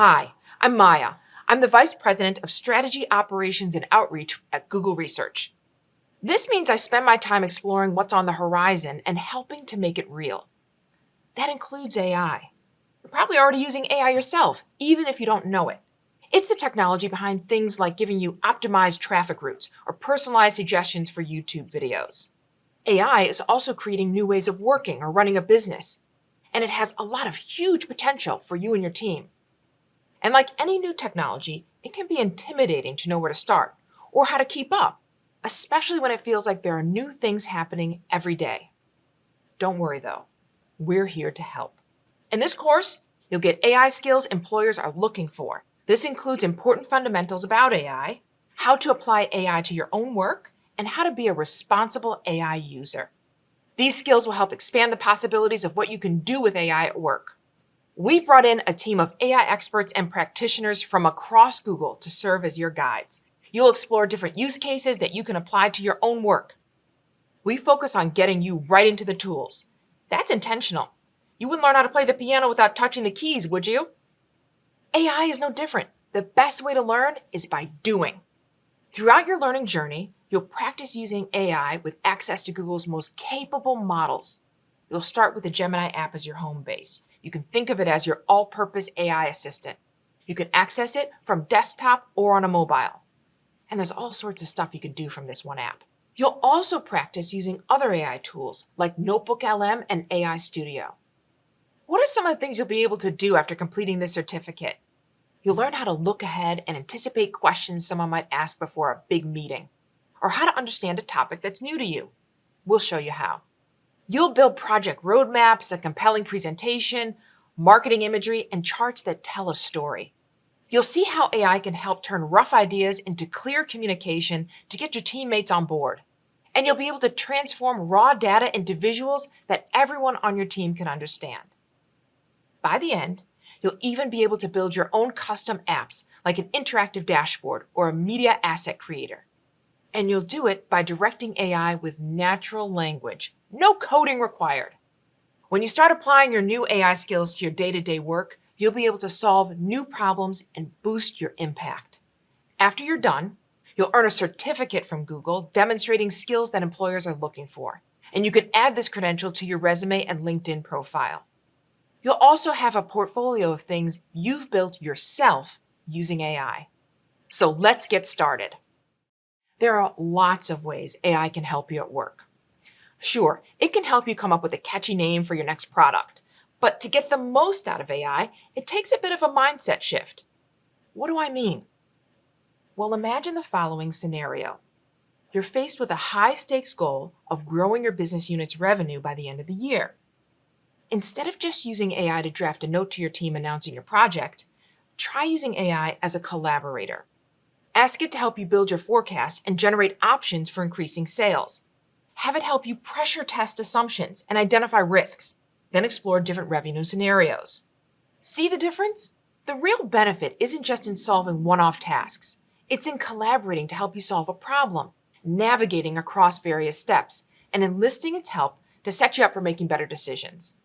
Hi, I'm Maya. I'm the Vice President of Strategy, Operations, and Outreach at Google Research. This means I spend my time exploring what's on the horizon and helping to make it real. That includes AI. You're probably already using AI yourself, even if you don't know it. It's the technology behind things like giving you optimized traffic routes or personalized suggestions for YouTube videos. AI is also creating new ways of working or running a business, and it has a lot of huge potential for you and your team. And like any new technology, it can be intimidating to know where to start or how to keep up, especially when it feels like there are new things happening every day. Don't worry though, we're here to help. In this course, you'll get AI skills employers are looking for. This includes important fundamentals about AI, how to apply AI to your own work, and how to be a responsible AI user. These skills will help expand the possibilities of what you can do with AI at work. We've brought in a team of AI experts and practitioners from across Google to serve as your guides. You'll explore different use cases that you can apply to your own work. We focus on getting you right into the tools. That's intentional. You wouldn't learn how to play the piano without touching the keys, would you? AI is no different. The best way to learn is by doing. Throughout your learning journey, you'll practice using AI with access to Google's most capable models. You'll start with the Gemini app as your home base. You can think of it as your all-purpose AI assistant. You can access it from desktop or on a mobile. And there's all sorts of stuff you can do from this one app. You'll also practice using other AI tools like Notebook LM and AI Studio. What are some of the things you'll be able to do after completing this certificate? You'll learn how to look ahead and anticipate questions someone might ask before a big meeting, or how to understand a topic that's new to you. We'll show you how. You'll build project roadmaps, a compelling presentation, marketing imagery, and charts that tell a story. You'll see how AI can help turn rough ideas into clear communication to get your teammates on board. And you'll be able to transform raw data into visuals that everyone on your team can understand. By the end, you'll even be able to build your own custom apps like an interactive dashboard or a media asset creator. And you'll do it by directing AI with natural language. No coding required. When you start applying your new AI skills to your day-to-day work, you'll be able to solve new problems and boost your impact. After you're done, you'll earn a certificate from Google demonstrating skills that employers are looking for. And you can add this credential to your resume and LinkedIn profile. You'll also have a portfolio of things you've built yourself using AI. So let's get started. There are lots of ways AI can help you at work. Sure, it can help you come up with a catchy name for your next product, but to get the most out of AI, it takes a bit of a mindset shift. What do I mean? Well, imagine the following scenario. You're faced with a high-stakes goal of growing your business unit's revenue by the end of the year. Instead of just using AI to draft a note to your team announcing your project, try using AI as a collaborator. Ask it to help you build your forecast and generate options for increasing sales. Have it help you pressure test assumptions and identify risks, then explore different revenue scenarios. See the difference? The real benefit isn't just in solving one-off tasks. It's in collaborating to help you solve a problem, navigating across various steps, and enlisting its help to set you up for making better decisions.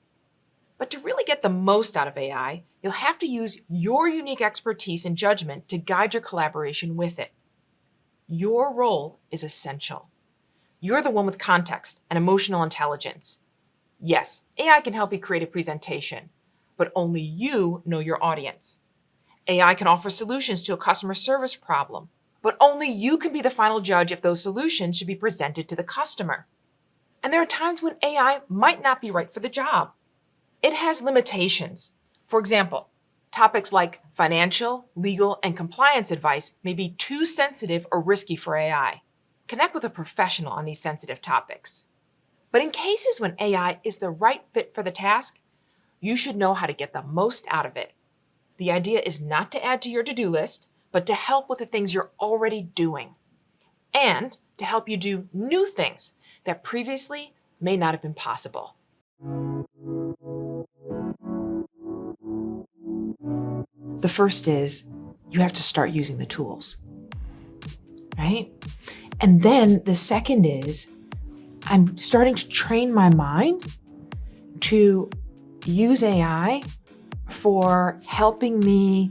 But to really get the most out of AI, you'll have to use your unique expertise and judgment to guide your collaboration with it. Your role is essential. You're the one with context and emotional intelligence. Yes, AI can help you create a presentation, but only you know your audience. AI can offer solutions to a customer service problem, but only you can be the final judge if those solutions should be presented to the customer. And there are times when AI might not be right for the job. It has limitations. For example, topics like financial, legal, and compliance advice may be too sensitive or risky for AI. Connect with a professional on these sensitive topics. But in cases when AI is the right fit for the task, you should know how to get the most out of it. The idea is not to add to your to-do list, but to help with the things you're already doing, and to help you do new things that previously may not have been possible. The first is you have to start using the tools, right? And then the second is I'm starting to train my mind to use AI for helping me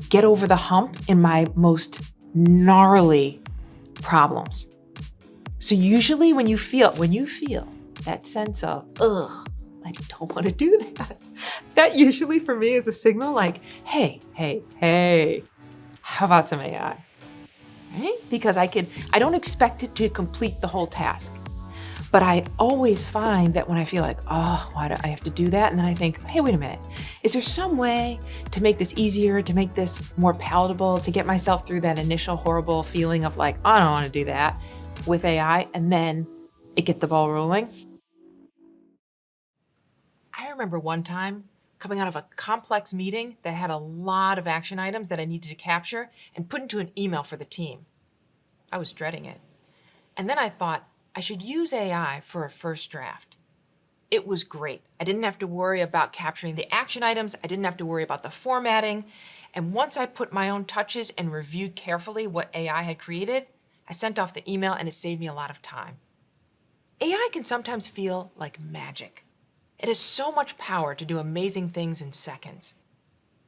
get over the hump in my most gnarly problems. So usually when you feel that sense of, ugh, I don't want to do that usually for me is a signal like, hey, how about some AI? Right? Because I don't expect it to complete the whole task. But I always find that when I feel like, oh, why do I have to do that? And then I think, hey, wait a minute. Is there some way to make this easier, to make this more palatable, to get myself through that initial horrible feeling of like, I don't want to do that with AI, and then it gets the ball rolling? I remember one time coming out of a complex meeting that had a lot of action items that I needed to capture and put into an email for the team. I was dreading it. And then I thought I should use AI for a first draft. It was great. I didn't have to worry about capturing the action items. I didn't have to worry about the formatting. And once I put my own touches and reviewed carefully what AI had created, I sent off the email and it saved me a lot of time. AI can sometimes feel like magic. It has so much power to do amazing things in seconds.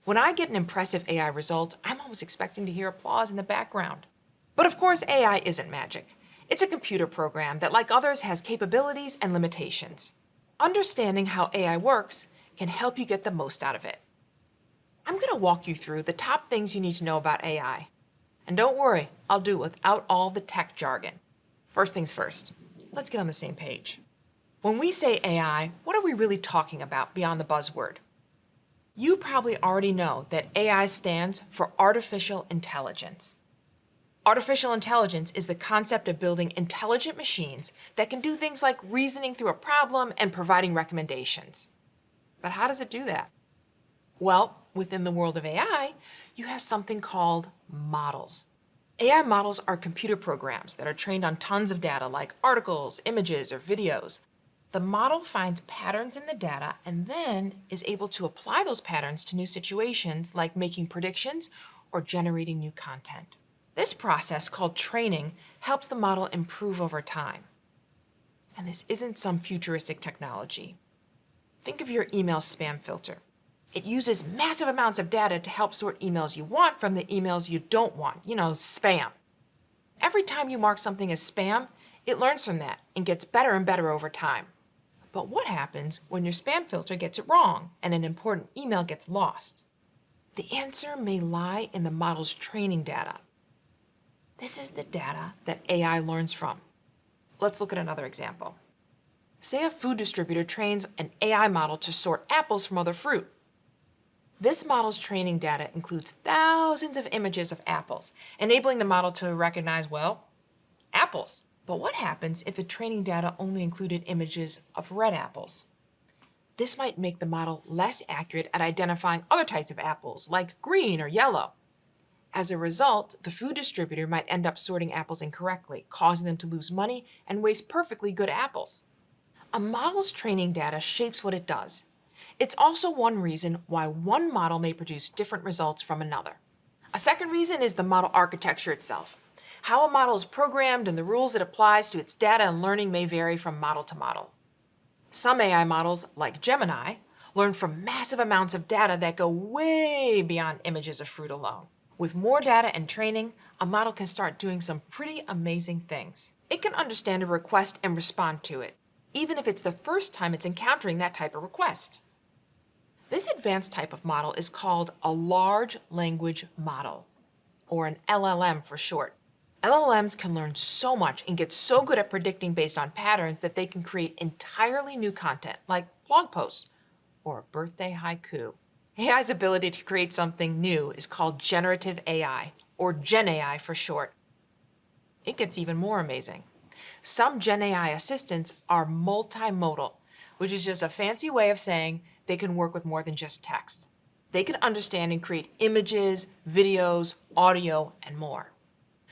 When I get an impressive AI result, I'm almost expecting to hear applause in the background. But of course, AI isn't magic. It's a computer program that, like others, has capabilities and limitations. Understanding how AI works can help you get the most out of it. I'm going to walk you through the top things you need to know about AI. And don't worry, I'll do it without all the tech jargon. First things first, let's get on the same page. When we say AI, what are we really talking about beyond the buzzword? You probably already know that AI stands for artificial intelligence. Artificial intelligence is the concept of building intelligent machines that can do things like reasoning through a problem and providing recommendations. But how does it do that? Well, within the world of AI, you have something called models. AI models are computer programs that are trained on tons of data like articles, images, or videos. The model finds patterns in the data and then is able to apply those patterns to new situations like making predictions or generating new content. This process, called training, helps the model improve over time. And this isn't some futuristic technology. Think of your email spam filter. It uses massive amounts of data to help sort emails you want from the emails you don't want, spam. Every time you mark something as spam, it learns from that and gets better and better over time. But what happens when your spam filter gets it wrong and an important email gets lost? The answer may lie in the model's training data. This is the data that AI learns from. Let's look at another example. Say a food distributor trains an AI model to sort apples from other fruit. This model's training data includes thousands of images of apples, enabling the model to recognize, apples. But what happens if the training data only included images of red apples? This might make the model less accurate at identifying other types of apples, like green or yellow. As a result, the food distributor might end up sorting apples incorrectly, causing them to lose money and waste perfectly good apples. A model's training data shapes what it does. It's also one reason why one model may produce different results from another. A second reason is the model architecture itself. How a model is programmed and the rules it applies to its data and learning may vary from model to model. Some AI models, like Gemini, learn from massive amounts of data that go way beyond images of fruit alone. With more data and training, a model can start doing some pretty amazing things. It can understand a request and respond to it, even if it's the first time it's encountering that type of request. This advanced type of model is called a large language model, or an LLM for short. LLMs can learn so much and get so good at predicting based on patterns that they can create entirely new content, like blog posts or a birthday haiku. AI's ability to create something new is called generative AI, or Gen AI for short. It gets even more amazing. Some Gen AI assistants are multimodal, which is just a fancy way of saying they can work with more than just text. They can understand and create images, videos, audio, and more.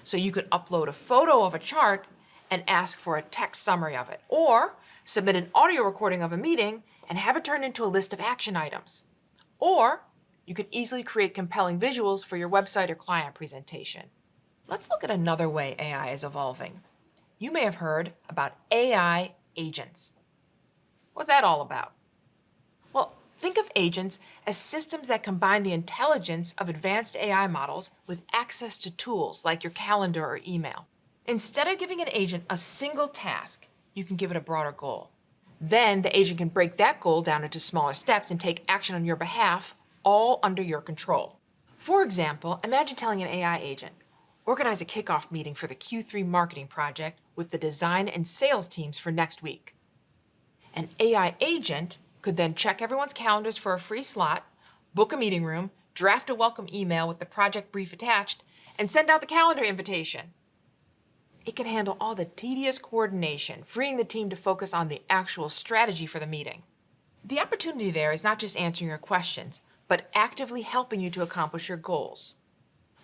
So you could upload a photo of a chart and ask for a text summary of it, or submit an audio recording of a meeting and have it turned into a list of action items. Or you could easily create compelling visuals for your website or client presentation. Let's look at another way AI is evolving. You may have heard about AI agents. What's that all about? Well, Think of agents as systems that combine the intelligence of advanced AI models with access to tools like your calendar or email. Instead of giving an agent a single task, you can give it a broader goal. Then the agent can break that goal down into smaller steps and take action on your behalf, all under your control. For example, imagine telling an AI agent, organize a kickoff meeting for the Q3 marketing project with the design and sales teams for next week. An AI agent could then check everyone's calendars for a free slot, book a meeting room, draft a welcome email with the project brief attached, and send out the calendar invitation. It can handle all the tedious coordination, freeing the team to focus on the actual strategy for the meeting. The opportunity there is not just answering your questions, but actively helping you to accomplish your goals.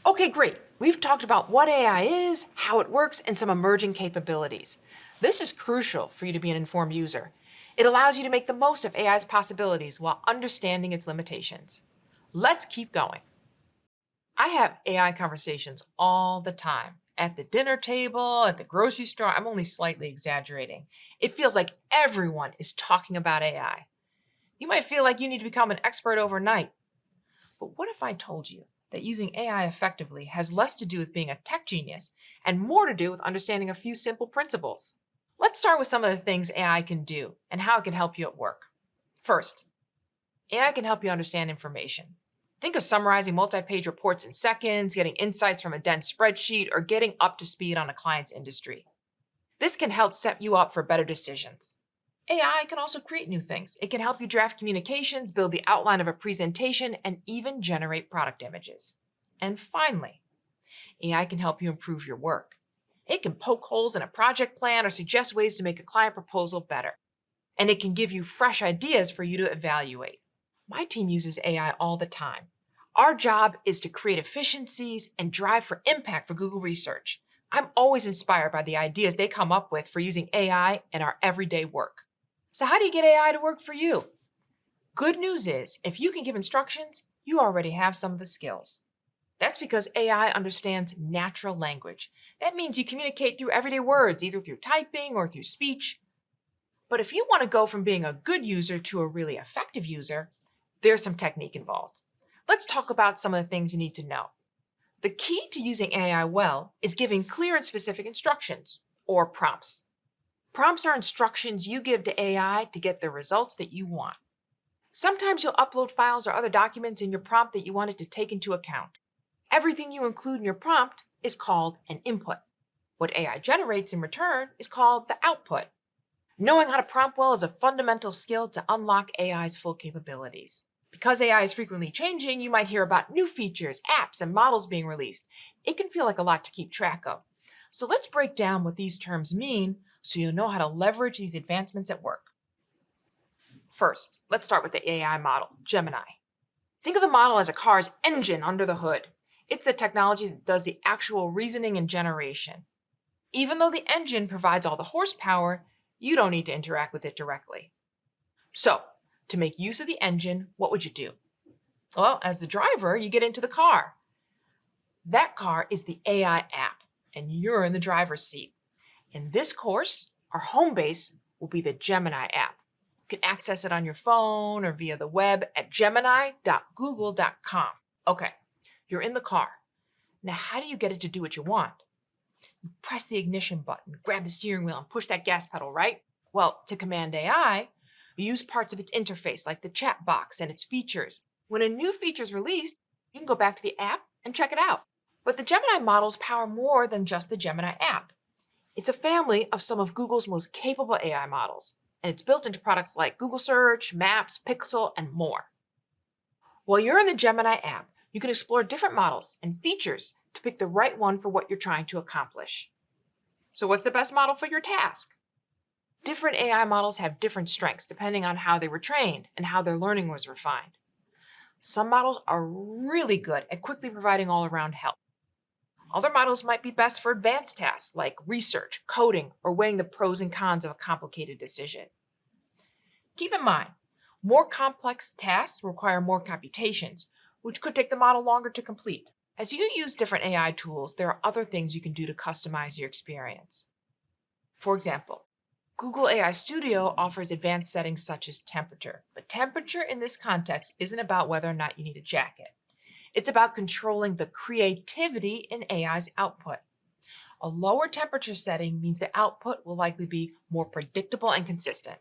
Okay, great. We've talked about what AI is, how it works, and some emerging capabilities. This is crucial for you to be an informed user. It allows you to make the most of AI's possibilities while understanding its limitations. Let's keep going. I have AI conversations all the time. At the dinner table, at the grocery store, I'm only slightly exaggerating. It feels like everyone is talking about AI. You might feel like you need to become an expert overnight. But what if I told you that using AI effectively has less to do with being a tech genius and more to do with understanding a few simple principles? Let's start with some of the things AI can do and how it can help you at work. First, AI can help you understand information. Think of summarizing multi-page reports in seconds, getting insights from a dense spreadsheet, or getting up to speed on a client's industry. This can help set you up for better decisions. AI can also create new things. It can help you draft communications, build the outline of a presentation, and even generate product images. And finally, AI can help you improve your work. It can poke holes in a project plan or suggest ways to make a client proposal better. And it can give you fresh ideas for you to evaluate. My team uses AI all the time. Our job is to create efficiencies and drive for impact for Google Research. I'm always inspired by the ideas they come up with for using AI in our everyday work. So how do you get AI to work for you? Good news is, if you can give instructions, you already have some of the skills. That's because AI understands natural language. That means you communicate through everyday words, either through typing or through speech. But if you want to go from being a good user to a really effective user, there's some technique involved. Let's talk about some of the things you need to know. The key to using AI well is giving clear and specific instructions, or prompts. Prompts are instructions you give to AI to get the results that you want. Sometimes you'll upload files or other documents in your prompt that you want it to take into account. Everything you include in your prompt is called an input. What AI generates in return is called the output. Knowing how to prompt well is a fundamental skill to unlock AI's full capabilities. Because AI is frequently changing, you might hear about new features, apps, and models being released. It can feel like a lot to keep track of. So let's break down what these terms mean so you'll know how to leverage these advancements at work. First, let's start with the AI model, Gemini. Think of the model as a car's engine under the hood. It's the technology that does the actual reasoning and generation. Even though the engine provides all the horsepower, you don't need to interact with it directly. So, to make use of the engine, what would you do? Well, as the driver, you get into the car. That car is the AI app, and you're in the driver's seat. In this course, our home base will be the Gemini app. You can access it on your phone or via the web at gemini.google.com. Okay, you're in the car. Now, how do you get it to do what you want? You press the ignition button, grab the steering wheel, and push that gas pedal, right? Well, to command AI, you use parts of its interface like the chat box and its features. When a new feature is released, you can go back to the app and check it out. But the Gemini models power more than just the Gemini app. It's a family of some of Google's most capable AI models, and it's built into products like Google Search, Maps, Pixel, and more. While you're in the Gemini app, you can explore different models and features to pick the right one for what you're trying to accomplish. So what's the best model for your task? Different AI models have different strengths depending on how they were trained and how their learning was refined. Some models are really good at quickly providing all-around help. Other models might be best for advanced tasks like research, coding, or weighing the pros and cons of a complicated decision. Keep in mind, more complex tasks require more computations, which could take the model longer to complete. As you use different AI tools, there are other things you can do to customize your experience. For example, Google AI Studio offers advanced settings such as temperature, but temperature in this context isn't about whether or not you need a jacket. It's about controlling the creativity in AI's output. A lower temperature setting means the output will likely be more predictable and consistent.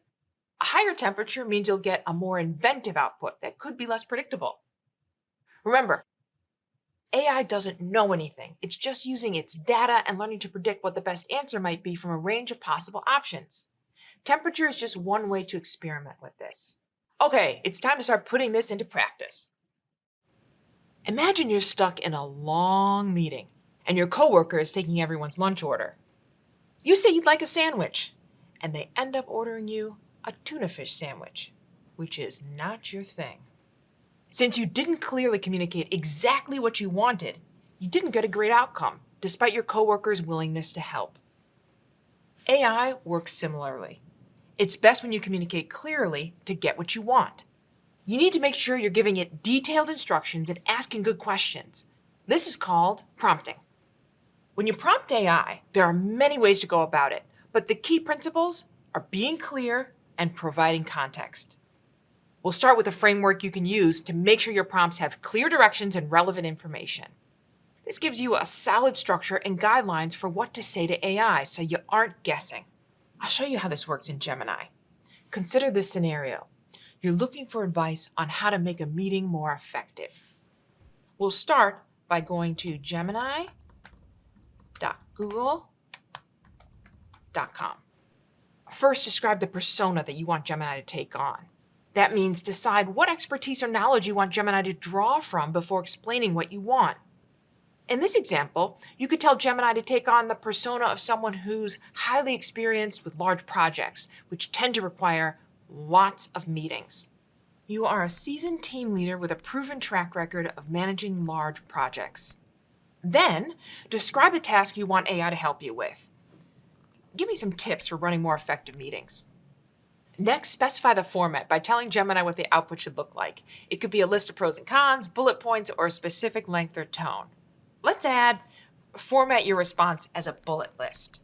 A higher temperature means you'll get a more inventive output that could be less predictable. Remember, AI doesn't know anything. It's just using its data and learning to predict what the best answer might be from a range of possible options. Temperature is just one way to experiment with this. Okay, it's time to start putting this into practice. Imagine you're stuck in a long meeting and your coworker is taking everyone's lunch order. You say you'd like a sandwich, and they end up ordering you a tuna fish sandwich, which is not your thing. Since you didn't clearly communicate exactly what you wanted, you didn't get a great outcome, despite your coworker's willingness to help. AI works similarly. It's best when you communicate clearly to get what you want. You need to make sure you're giving it detailed instructions and asking good questions. This is called prompting. When you prompt AI, there are many ways to go about it, but the key principles are being clear and providing context. We'll start with a framework you can use to make sure your prompts have clear directions and relevant information. This gives you a solid structure and guidelines for what to say to AI so you aren't guessing. I'll show you how this works in Gemini. Consider this scenario. You're looking for advice on how to make a meeting more effective. We'll start by going to gemini.google.com. First, describe the persona that you want Gemini to take on. That means decide what expertise or knowledge you want Gemini to draw from before explaining what you want. In this example, you could tell Gemini to take on the persona of someone who's highly experienced with large projects, which tend to require lots of meetings. You are a seasoned team leader with a proven track record of managing large projects. Then, describe the task you want AI to help you with. Give me some tips for running more effective meetings. Next, specify the format by telling Gemini what the output should look like. It could be a list of pros and cons, bullet points, or a specific length or tone. Let's format your response as a bullet list.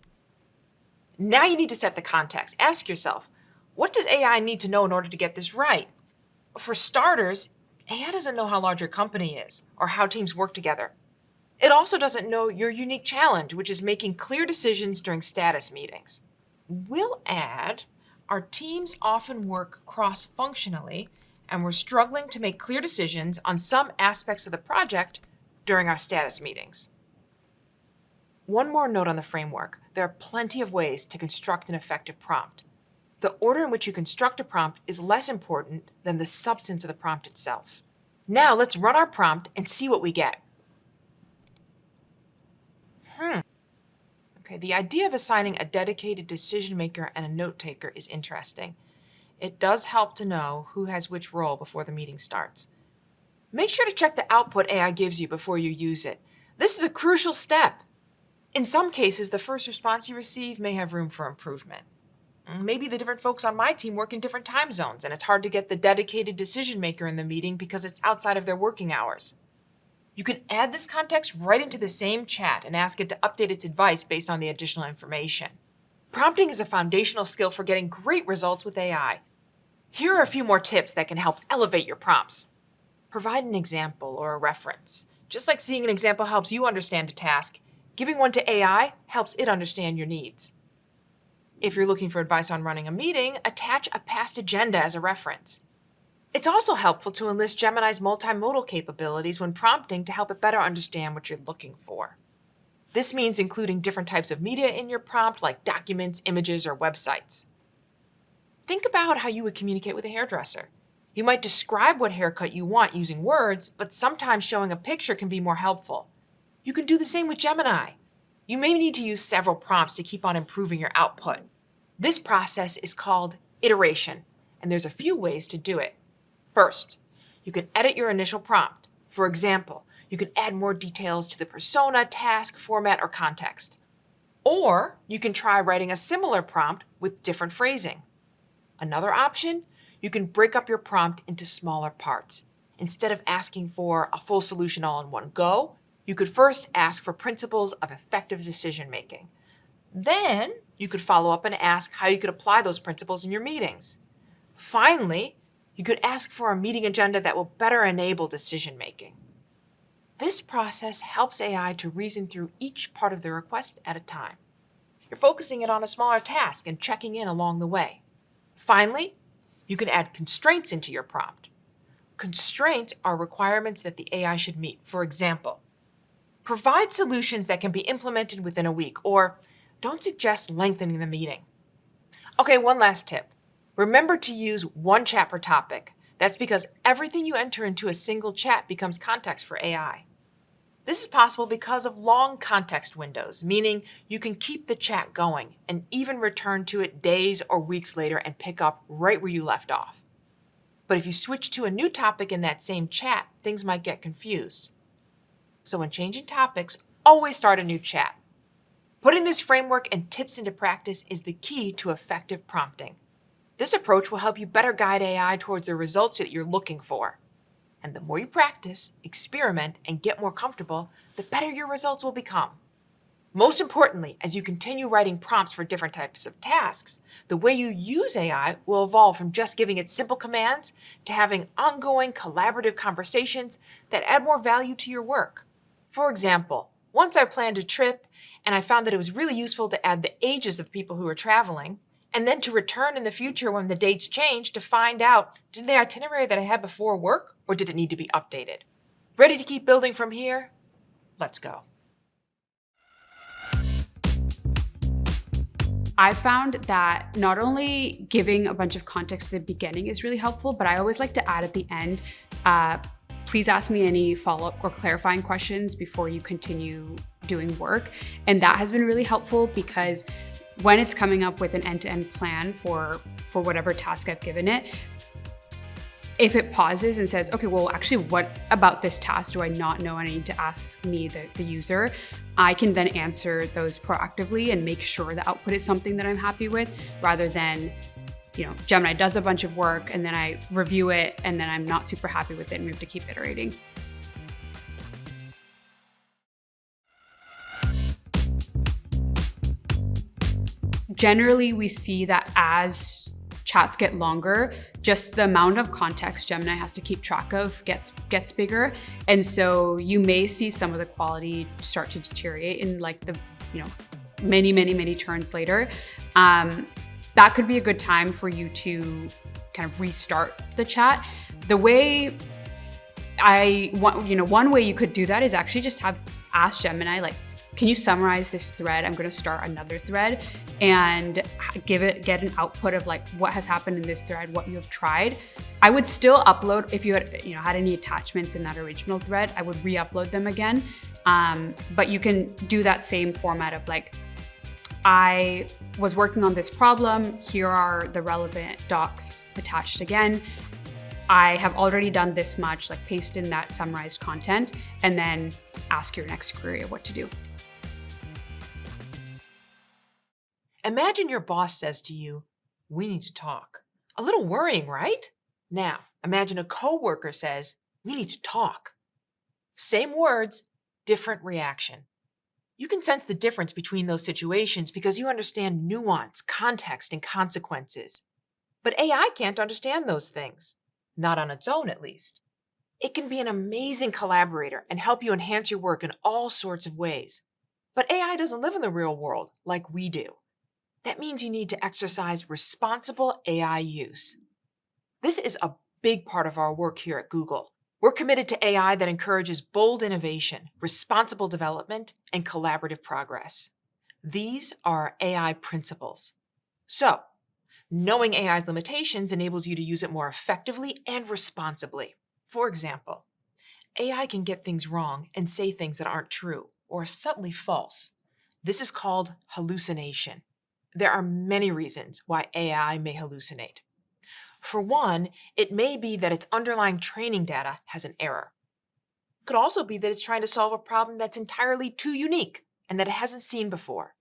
Now you need to set the context. Ask yourself, what does AI need to know in order to get this right? For starters, AI doesn't know how large your company is or how teams work together. It also doesn't know your unique challenge, which is making clear decisions during status meetings. We'll add, our teams often work cross-functionally, and we're struggling to make clear decisions on some aspects of the project during our status meetings. One more note on the framework. There are plenty of ways to construct an effective prompt. The order in which you construct a prompt is less important than the substance of the prompt itself. Now let's run our prompt and see what we get. Okay, the idea of assigning a dedicated decision maker and a note taker is interesting. It does help to know who has which role before the meeting starts. Make sure to check the output AI gives you before you use it. This is a crucial step. In some cases, the first response you receive may have room for improvement. Maybe the different folks on my team work in different time zones, and it's hard to get the dedicated decision maker in the meeting because it's outside of their working hours. You can add this context right into the same chat and ask it to update its advice based on the additional information. Prompting is a foundational skill for getting great results with AI. Here are a few more tips that can help elevate your prompts. Provide an example or a reference. Just like seeing an example helps you understand a task, giving one to AI helps it understand your needs. If you're looking for advice on running a meeting, attach a past agenda as a reference. It's also helpful to enlist Gemini's multimodal capabilities when prompting to help it better understand what you're looking for. This means including different types of media in your prompt, like documents, images, or websites. Think about how you would communicate with a hairdresser. You might describe what haircut you want using words, but sometimes showing a picture can be more helpful. You can do the same with Gemini. You may need to use several prompts to keep on improving your output. This process is called iteration, and there's a few ways to do it. First, you can edit your initial prompt. For example, you can add more details to the persona, task, format, or context. Or you can try writing a similar prompt with different phrasing. Another option, you can break up your prompt into smaller parts. Instead of asking for a full solution all in one go, you could first ask for principles of effective decision making. Then you could follow up and ask how you could apply those principles in your meetings. Finally, you could ask for a meeting agenda that will better enable decision making. This process helps AI to reason through each part of the request at a time. You're focusing it on a smaller task and checking in along the way. Finally, you can add constraints into your prompt. Constraints are requirements that the AI should meet. For example, provide solutions that can be implemented within a week, or don't suggest lengthening the meeting. Okay, one last tip. Remember to use one chat per topic. That's because everything you enter into a single chat becomes context for AI. This is possible because of long context windows, meaning you can keep the chat going and even return to it days or weeks later and pick up right where you left off. But if you switch to a new topic in that same chat, things might get confused. So when changing topics, always start a new chat. Putting this framework and tips into practice is the key to effective prompting. This approach will help you better guide AI towards the results that you're looking for. And the more you practice, experiment, and get more comfortable, the better your results will become. Most importantly, as you continue writing prompts for different types of tasks, the way you use AI will evolve from just giving it simple commands to having ongoing collaborative conversations that add more value to your work. For example, once I planned a trip and I found that it was really useful to add the ages of the people who were traveling, and then to return in the future when the dates change to find out, did the itinerary that I had before work or did it need to be updated? Ready to keep building from here? Let's go. I found that not only giving a bunch of context at the beginning is really helpful, but I always like to add at the end, please ask me any follow-up or clarifying questions before you continue doing work. And that has been really helpful because when it's coming up with an end-to-end plan for whatever task I've given it, if it pauses and says, okay, well, actually, what about this task do I not know and I need to ask me, the user, I can then answer those proactively and make sure the output is something that I'm happy with, rather than, Gemini does a bunch of work and then I review it and then I'm not super happy with it and we have to keep iterating. Generally, we see that as chats get longer, just the amount of context Gemini has to keep track of gets bigger. And so you may see some of the quality start to deteriorate in the many turns later. That could be a good time for you to kind of restart the chat. The way one way you could do that is actually just ask Gemini, can you summarize this thread? I'm going to start another thread and get an output of what has happened in this thread, what you have tried. I would still upload if you had any attachments in that original thread. I would re-upload them again. But you can do that same format of I was working on this problem. Here are the relevant docs attached again. I have already done this much, paste in that summarized content, and then ask your next query of what to do. Imagine your boss says to you, we need to talk. A little worrying, right? Now, imagine a coworker says, we need to talk. Same words, different reaction. You can sense the difference between those situations because you understand nuance, context, and consequences. But AI can't understand those things. Not on its own, at least. It can be an amazing collaborator and help you enhance your work in all sorts of ways. But AI doesn't live in the real world like we do. That means you need to exercise responsible AI use. This is a big part of our work here at Google. We're committed to AI that encourages bold innovation, responsible development, and collaborative progress. These are our AI principles. So, knowing AI's limitations enables you to use it more effectively and responsibly. For example, AI can get things wrong and say things that aren't true or subtly false. This is called hallucination. There are many reasons why AI may hallucinate. For one, it may be that its underlying training data has an error. It could also be that it's trying to solve a problem that's entirely too unique and that it hasn't seen before.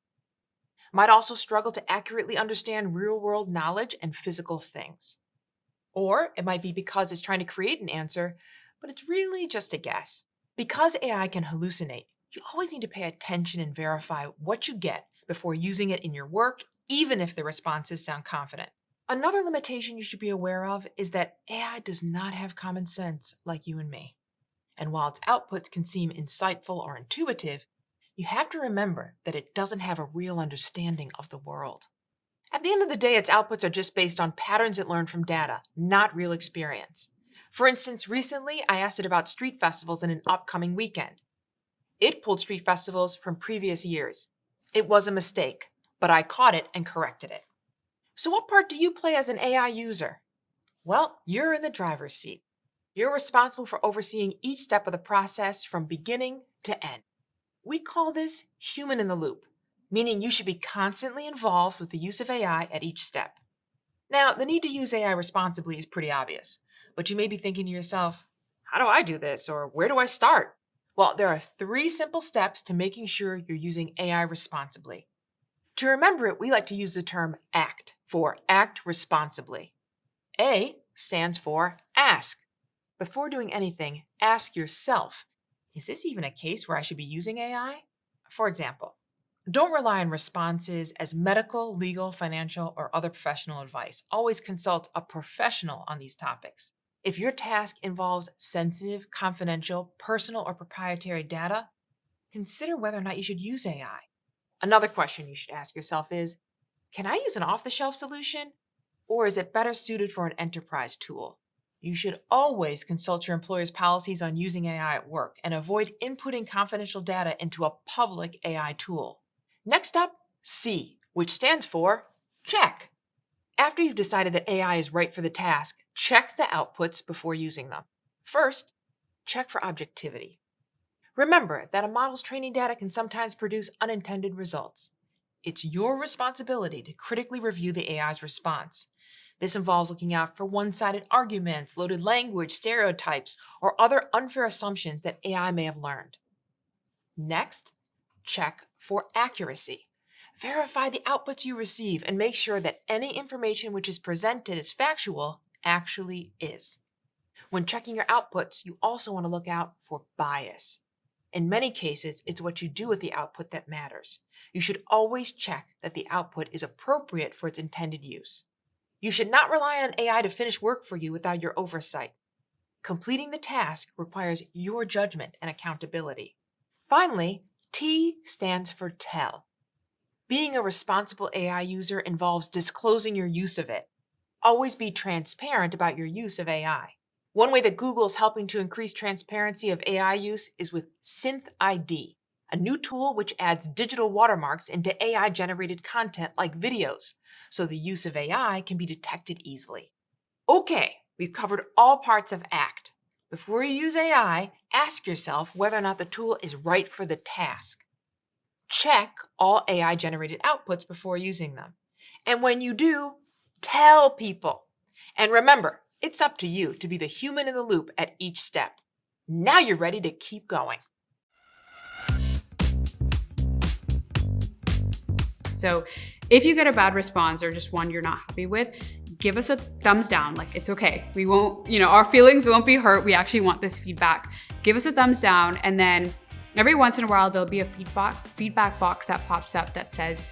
It might also struggle to accurately understand real-world knowledge and physical things. Or it might be because it's trying to create an answer, but it's really just a guess. Because AI can hallucinate, you always need to pay attention and verify what you get before using it in your work, even if the responses sound confident. Another limitation you should be aware of is that AI does not have common sense like you and me. And while its outputs can seem insightful or intuitive, you have to remember that it doesn't have a real understanding of the world. At the end of the day, its outputs are just based on patterns it learned from data, not real experience. For instance, recently I asked it about street festivals in an upcoming weekend. It pulled street festivals from previous years. It was a mistake, but I caught it and corrected it. So what part do you play as an AI user? Well, you're in the driver's seat. You're responsible for overseeing each step of the process from beginning to end. We call this human in the loop, meaning you should be constantly involved with the use of AI at each step. Now, the need to use AI responsibly is pretty obvious, but you may be thinking to yourself, how do I do this, or where do I start? Well, there are 3 simple steps to making sure you're using AI responsibly. To remember it, we like to use the term ACT for act responsibly. A stands for ask. Before doing anything, ask yourself, is this even a case where I should be using AI? For example, don't rely on responses as medical, legal, financial, or other professional advice. Always consult a professional on these topics. If your task involves sensitive, confidential, personal, or proprietary data, consider whether or not you should use AI. Another question you should ask yourself is, can I use an off-the-shelf solution, or is it better suited for an enterprise tool? You should always consult your employer's policies on using AI at work and avoid inputting confidential data into a public AI tool. Next up, C, which stands for check. After you've decided that AI is right for the task, check the outputs before using them. First, check for objectivity. Remember that a model's training data can sometimes produce unintended results. It's your responsibility to critically review the AI's response. This involves looking out for one-sided arguments, loaded language, stereotypes, or other unfair assumptions that AI may have learned. Next, check for accuracy. Verify the outputs you receive and make sure that any information which is presented as factual actually is. When checking your outputs, you also want to look out for bias. In many cases, it's what you do with the output that matters. You should always check that the output is appropriate for its intended use. You should not rely on AI to finish work for you without your oversight. Completing the task requires your judgment and accountability. Finally, T stands for tell. Being a responsible AI user involves disclosing your use of it. Always be transparent about your use of AI. One way that Google is helping to increase transparency of AI use is with SynthID, a new tool which adds digital watermarks into AI-generated content like videos, so the use of AI can be detected easily. Okay, we've covered all parts of ACT. Before you use AI, ask yourself whether or not the tool is right for the task. Check all AI-generated outputs before using them. And when you do, tell people. And remember, it's up to you to be the human in the loop at each step. Now you're ready to keep going. So if you get a bad response or just one you're not happy with, give us a thumbs down. Like, it's okay. We won't, our feelings won't be hurt. We actually want this feedback. Give us a thumbs down. And then every once in a while, there'll be a feedback box that pops up that says,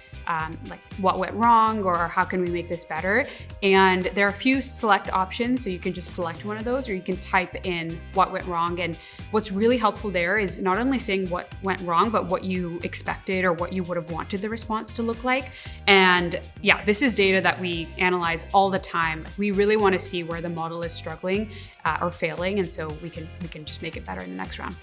like, what went wrong or how can we make this better? And there are a few select options. So you can just select one of those, or you can type in what went wrong. And what's really helpful there is not only saying what went wrong, but what you expected or what you would have wanted the response to look like. And yeah, this is data that we analyze all the time. We really want to see where the model is struggling or failing. And so we can just make it better in the next round.